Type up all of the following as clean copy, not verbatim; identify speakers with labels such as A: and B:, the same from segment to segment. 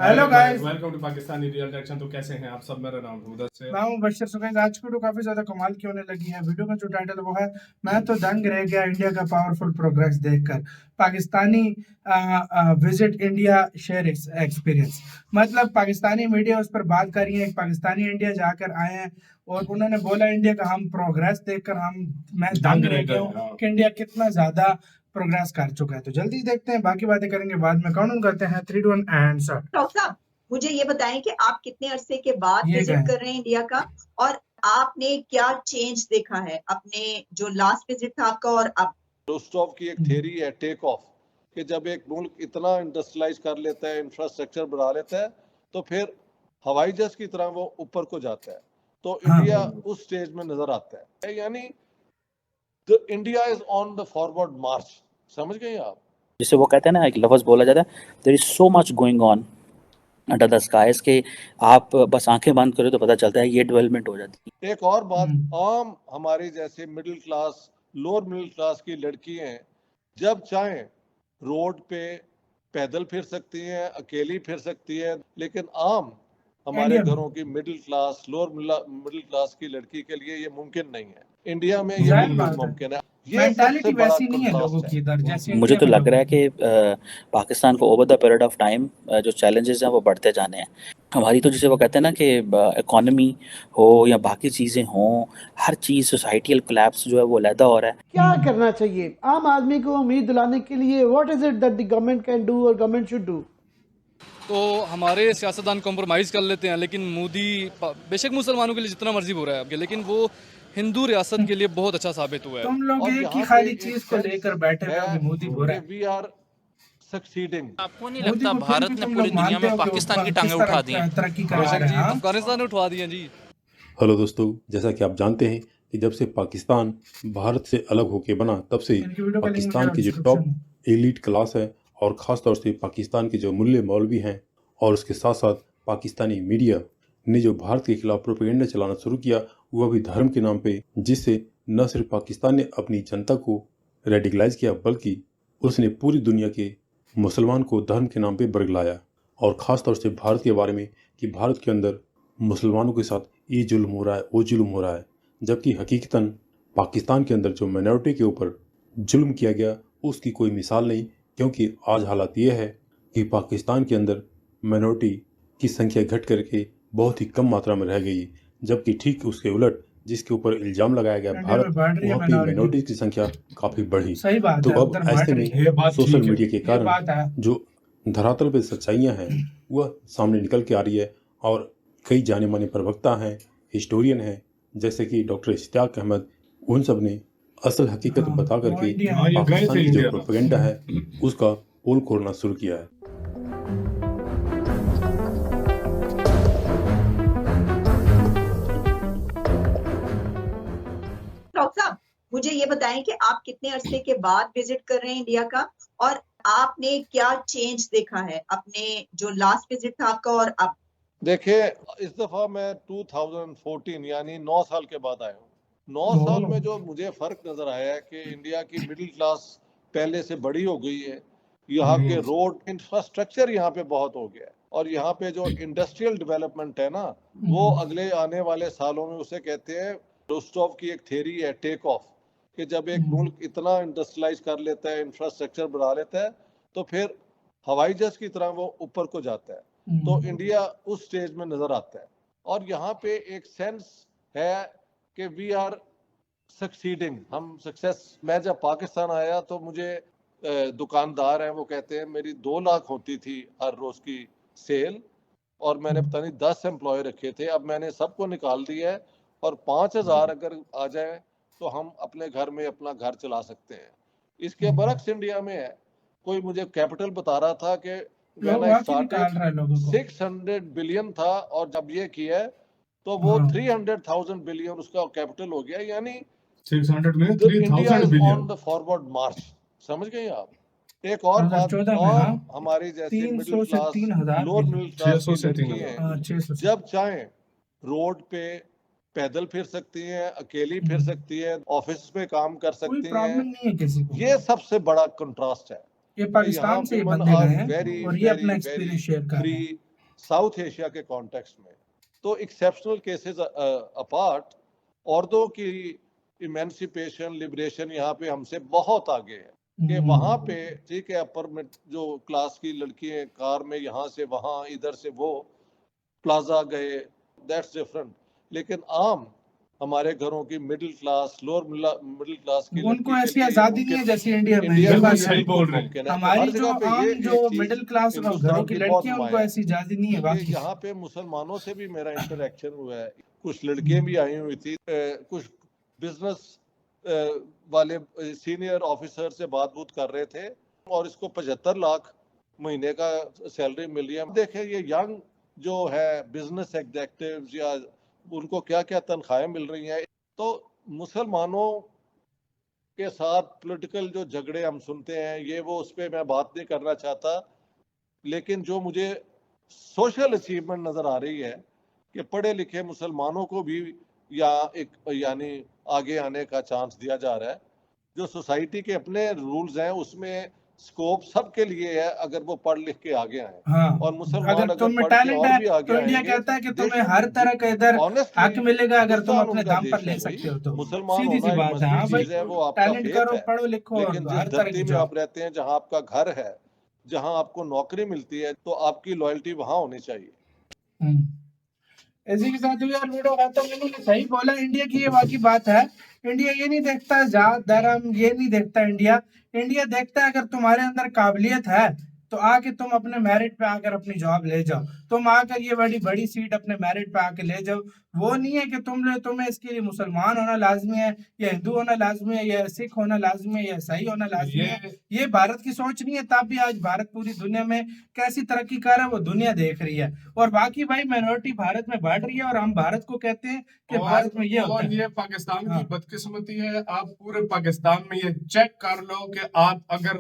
A: Hello guys,
B: welcome to Pakistani real reaction. तो कैसे हैं आप सब? मेरा नाम है मुदस्सिर।
A: मैं हूं बशर सुगैन। आज की वीडियो काफी ज्यादा कमाल की होने लगी है। वीडियो का जो टाइटल है वो है मैं तो दंग रह गया इंडिया का पावरफुल प्रोग्रेस देखकर। Pakistani visit India share experience. मतलब पाकिस्तानी मीडिया उस पर बात कर रही है। एक पाकिस्तानी इंडिया जाकर आए हैं और उन्होंने बोला इंडिया का हम प्रोग्रेस देखकर मैं दंग रह गया हूँ कि इंडिया कितना ज्यादा प्रोग्रेस कर चुका है। तो जल्दी देखते हैं, बाकी बातें करेंगे बाद में। काउंट करते हैं 3 2 1 एंड स्टार्ट।
C: डॉक्टर साहब, मुझे ये बताएं कि आप कितने अरसे के बाद
A: ये
C: विजिट
A: गए।
C: कर रहे हैं इंडिया का, और आपने क्या चेंज देखा है अपने जो लास्ट विजिट था आपका और अब?
D: रोस्टोव की एक थ्योरी है टेक ऑफ, कि जब एक मुल्क इतना इंडस्ट्रियलाइज कर लेता है, इंफ्रास्ट्रक्चर बढ़ा लेता है, तो फिर हवाई जहाज की तरह वो ऊपर को जाता है। तो इंडिया उस स्टेज में नजर आता है, यानी India is on the forward मार्च। समझ गए आप?
E: जिसे वो कहते हैं ना, एक लफ्ज़ बोला जाता है, there is so much going on under the skies, के आप बस आंखें बंद करो तो पता चलता है ये डेवलपमेंट हो जाती है।
D: एक और बात, आम हमारी जैसे middle class, lower middle class की लड़कियां जब चाहें रोड पे पैदल फिर सकती हैं, अकेली फिर सकती हैं, लेकिन आम हमारे घरों की middle class, lower middle class की लड़की के लिए ये मुमकिन नहीं है। इंडिया में ये बिल्कुल मुमकिन है। ये
A: मेंटालिटी वैसी नहीं है लोगों की इधर जैसे
E: मुझे तो लग रहा है कि पाकिस्तान को over the period of time जो चैलेंजेस हैं वो बढ़ते जाने हैं। हमारी तो जिसे वो कहते हैं ना कि इकोनॉमी हो या बाकी चीज़ें हों, हर चीज़ सोसाइटियल कोलैप्स जो है वो अलहदा हो रहा है।
F: क्या करना चाहिए आम आदमी को उम्मीद दिलाने के लिए? What is it that the government can do और गवर्नमेंट शुड डू?
G: तो हमारे सियासतदान कॉम्प्रोमाइज़ कर लेते हैं, लेकिन मोदी बेशक मुसलमानों के लिए जितना मर्जी हो रहा है आपके, लेकिन वो हिंदू रियासत के लिए बहुत अच्छा साबित हुआ है।
A: तुम लोग एक ही खाली चीज को लेकर बैठे हुए हो कि मोदी हो रहा है।
D: We are succeeding.
H: आपको नहीं लगता भारत ने पूरी दुनिया में पाकिस्तान की टांगें उठा दी हैं?
A: तरक्की करा रहे हैं।
G: अफगानिस्तान ने उठवा दी हैं जी।
I: हेलो दोस्तों, जैसा कि आप जानते हैं कि जब से पाकिस्तान भारत से अलग होके बना, तब से पाकिस्तान की जो टॉप एलीट क्लास है और ख़ास तौर से पाकिस्तान के जो मुल्ले मौलवी हैं और उसके साथ साथ पाकिस्तानी मीडिया ने जो भारत के खिलाफ प्रोपेगेंडा चलाना शुरू किया, वह भी धर्म के नाम पे, जिससे न सिर्फ पाकिस्तान ने अपनी जनता को रेडिकलाइज किया, बल्कि उसने पूरी दुनिया के मुसलमान को धर्म के नाम पे बरगलाया। और ख़ास तौर से भारत के बारे में कि भारत के अंदर मुसलमानों के साथ ये जुल्म हो रहा है, वो जुल्म हो रहा है, जबकि हकीकतन पाकिस्तान के अंदर जो माइनॉरिटी के ऊपर जुल्म किया गया उसकी कोई मिसाल नहीं। क्योंकि आज हालात ये है कि पाकिस्तान के अंदर माइनॉरिटी की संख्या घट करके बहुत ही कम मात्रा में रह गई, जबकि ठीक उसके उलट जिसके ऊपर इल्ज़ाम लगाया गया भारत, वहाँ पे माइनॉरिटी की संख्या काफ़ी बढ़ी। तो अब ऐसे में सोशल मीडिया के कारण जो धरातल पे सच्चाइयाँ हैं वह सामने निकल के आ रही है, और कई जाने माने प्रवक्ता हैं, हिस्टोरियन हैं, जैसे कि डॉक्टर इश्तियाक अहमद, उन सब ने असल हकीकत बता करके पाकिस्तान की जो प्रोपेगेंडा है उसका पोल खोलना शुरू किया है।
C: डॉक्टर साहब, मुझे ये बताएं कि आप कितने अरसे के बाद विजिट कर रहे हैं इंडिया का, और आपने क्या चेंज देखा है अपने जो लास्ट विजिट था आपका और अब?
D: देखिए, इस दफा मैं 2014 यानी 9 साल के बाद आया हूँ। 9 साल में जो मुझे फर्क नजर आया है कि इंडिया की मिडिल क्लास पहले से बड़ी हो गई है, यहाँ के रोड इंफ्रास्ट्रक्चर यहाँ पे बहुत हो गया है, और यहाँ पे जो इंडस्ट्रियल डेवलपमेंट है ना, वो अगले आने वाले सालों में उसे कहते हैं, रोस्टोव की एक थ्योरी है टेक ऑफ, कि जब एक मुल्क इतना इंडस्ट्रियलाइज कर लेता है, इंफ्रास्ट्रक्चर बढ़ा लेता है, तो फिर हवाई जहाज की तरह वो ऊपर को जाता है। तो इंडिया उस स्टेज में नजर आता है, और यहाँ पे एक सेंस है कि वी आर सक्सीडिंग, हम सक्सेस। मैं जब पाकिस्तान आया तो मुझे दुकानदार हैं वो कहते हैं मेरी 2 लाख होती थी हर रोज की सेल, और मैंने पता नहीं 10 एम्प्लॉय रखे थे, अब मैंने सबको निकाल दिया है, और 5,000 अगर आ जाए तो हम अपने घर में अपना घर चला सकते हैं। इसके बरक्स इंडिया में है। कोई मुझे कैपिटल बता रहा था कि 600 बिलियन था, और जब ये किया है तो वो 300,000 बिलियन उसका कैपिटल हो गया, यानी
B: 600 में 3,000 बिलियन
D: ऑन द फॉरवर्ड मार्च। समझ गए आप? एक और बात, और हमारी जैसे middle class, lower middle class की लड़कियां जब चाहें रोड पे पैदल फिर सकती हैं, अकेली फिर सकती हैं, ऑफिस में काम कर सकती हैं। ये सबसे बड़ा कंट्रास्ट है।
A: ये पाकिस्तान से बंदे गए हैं और ये अपना एक्सपीरियंस शेयर कर रहे हैं।
D: साउथ एशिया के कॉन्टेक्स्ट में। तो एक्सेप्शनल केसेस अपार्ट, औरतों की इमेंसिपेशन, लिबरेशन यहाँ पे हमसे बहुत आगे है कि वहाँ पे ठीक है, अपर में जो क्लास की लड़कियां कार में यहाँ से वहाँ, इधर से वो प्लाजा गए, दैट्स डिफरेंट। लेकिन आम हमारे घरों की middle class, lower middle class की
A: उनको ऐसी आजादी नहीं है जैसे इंडिया में।
D: इंडिया
A: ये
D: में
A: बात
B: सही बोल रहे हैं।
A: हमारी जो आम जो मिडिल क्लास घरों की लड़कियां उनको ऐसी आजादी नहीं है। बाकी
D: यहाँ पे मुसलमानों से भी मेरा इंटरेक्शन हुआ है, कुछ लड़कियां भी आई हुई थी, कुछ बिजनेस वाले सीनियर ऑफिसर से बात कर रहे थे और इसको 75 लाख महीने का सैलरी मिल रही है। देखें ये यंग जो है बिजनेस एग्जेक्टिव्स या उनको क्या क्या तनख्वाहें मिल रही हैं। तो मुसलमानों के साथ पॉलिटिकल जो झगड़े हम सुनते हैं, ये वो उस पर मैं बात नहीं करना चाहता, लेकिन जो मुझे सोशल अचीवमेंट नजर आ रही है कि पढ़े लिखे मुसलमानों को भी यानी आगे आने का चांस दिया जा रहा है। जो सोसाइटी के अपने रूल्स हैं उसमें स्कोप सबके लिए है अगर वो पढ़ लिख के आगे आए।
A: हाँ,
D: और मुसलमान
A: अगर तुम में टैलेंट है तो इंडिया कहता है कि तुम्हें हर तरह का इधर हक मिलेगा अगर तुम अपने दाम पर ले सकते हो तो। सीधी सी बात है। हाँ भाई, टैलेंट करो, पढ़ो लिखो,
D: लेकिन जिस धरती में आप रहते हैं, जहाँ आपका घर है, जहाँ आपको नौकरी मिलती है, तो आपकी लॉयल्टी वहाँ होनी चाहिए।
A: इसी के साथ यार वीडियो खाता हूँ। इन्होंने सही बोला, इंडिया की ये बाकी बात है। इंडिया ये नहीं देखता जात धर्म, ये नहीं देखता इंडिया देखता है अगर तुम्हारे अंदर काबिलियत है तो आके तुम अपने मेरिट पे आकर अपनी जॉब ले जाओ। तुम आकर ये बड़ी बड़ी सीट अपने मेरिट पे आके ले जाओ। वो नहीं है कि तुम्हें इसके लिए मुसलमान होना लाजमी है, या हिंदू होना लाजमी है, या सिख होना लाजमी है, या ईसाई होना लाजमी है। ये भारत की सोच नहीं है। तब भी आज भारत पूरी दुनिया में कैसी तरक्की कर रहा है वो दुनिया देख रही है। और बाकी भाई माइनॉरिटी भारत में बढ़ रही है और हम भारत को कहते हैं कि भारत में ये होता है।
B: ये पाकिस्तान की बदकिस्मती है। आप पूरे पाकिस्तान में ये चेक कर लो कि आप अगर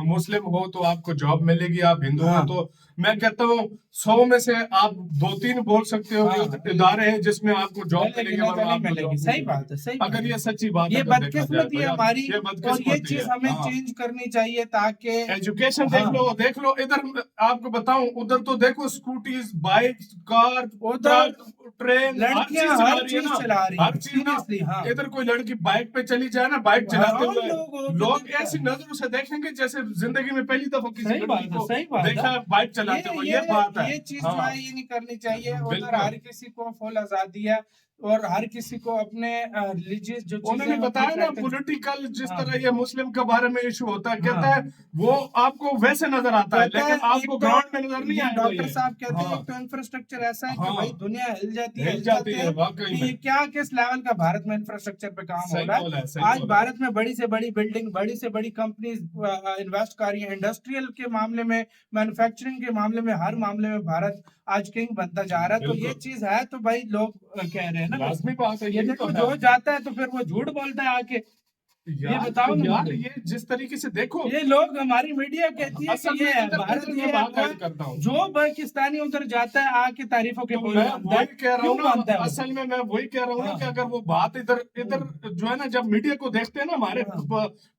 B: मुस्लिम हो तो आपको जॉब मिलेगी, आप हिंदू हो तो मैं कहता हूँ 100 में से आप 2-3 बोल सकते हो कि इदारे हैं जिसमें आपको जॉब मिलेगी।
A: सही बात है, सही।
B: अगर ये सच्ची बात
A: ये बदकिस्मती है हमारी, और ये चीज हमें चेंज करनी चाहिए ताकि
B: एजुकेशन देख लो इधर आपको बताऊं, उधर तो देखो स्कूटीज, बाइक, कार,
A: उधर
B: ट्रेन,
A: लड़कियां हर चीज चला रही है। सीरियसली हाँ।
B: इधर कोई लड़की बाइक पे चली जाए ना, बाइक चलाते हुए लोग ऐसी नजरों से देखेंगे जैसे जिंदगी में पहली दफा किसी लड़की को देखा बाइक चलाते हुए। ये बात है,
A: ये चीज जो है ये नहीं करनी चाहिए। उधर हर किसी को फुल आजादी है और हर किसी को अपने रिलीजियस जो
B: उन्होंने बताया ना पॉलिटिकल, जिस तरह ये मुस्लिम के बारे में इशू होता है, कहता है वो आपको वैसे नजर आता है लेकिन आपको ग्राउंड में नजर नहीं आएगा।
A: डॉक्टर साहब कहते हैं तो इंफ्रास्ट्रक्चर ऐसा है कि भाई दुनिया हिल जाती है। कि क्या किस लेवल का भारत में इंफ्रास्ट्रक्चर पे काम हो रहा है। आज भारत में बड़ी से बड़ी बिल्डिंग, बड़ी से बड़ी कंपनीज इन्वेस्ट कर रही है। इंडस्ट्रियल के मामले में, मैन्युफैक्चरिंग के मामले में, हर मामले में भारत आज किंग बनता जा रहा है। तो ये चीज है तो भाई लोग कह रहे हैं ना,
B: लाजमी बात है।
A: ये देखो जो जाता है तो फिर वो झूठ बोलता है आके। ये बताओ
B: यार, ये जिस तरीके से देखो,
A: ये लोग हमारी मीडिया कहती है कि ये है भारत, ये
B: करता हूँ।
A: जो पाकिस्तानी उधर जाता है आके तारीफों के
B: वही कह रहा हूँ ना, असल में मैं वही कह रहा हूँ ना कि अगर वो बात इधर जो है ना, जब मीडिया को देखते हैं ना हमारे,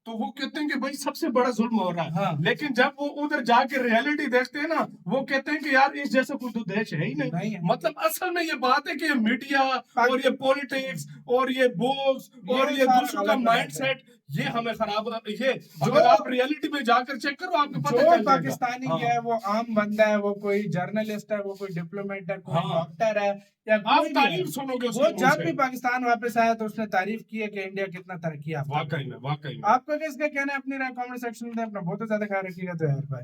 B: तो वो कहते हैं कि भाई सबसे बड़ा जुल्म हो रहा है। लेकिन जब वो उधर जाके रियलिटी देखते हैं ना, वो कहते हैं कि यार इस जैसा कोई तो देश है ही नहीं। मतलब असल में ये बात है कि मीडिया और ये पॉलिटिक्स और ये बोल्स और ये दूसरों का माइंडसेट, ये हमें खराब, ये अगर आप रियलिटी में जाकर चेक करो आपको पता चल जाएगा।
A: पाकिस्तानी है वो आम बंदा है, वो कोई जर्नलिस्ट है, वो कोई डिप्लोमेट है, कोई डॉक्टर है, या
B: आप तारीफ सुनोगे
A: वो जब भी पाकिस्तान वापस आया तो उसने तारीफ की है कि इंडिया कितना तरक्की है।
B: वाकई में
A: आपका किसका कहना है अपनी राय कमेंट सेक्शन में। अपना बहुत ज्यादा ख्याल रखिएगा तो यार भाई।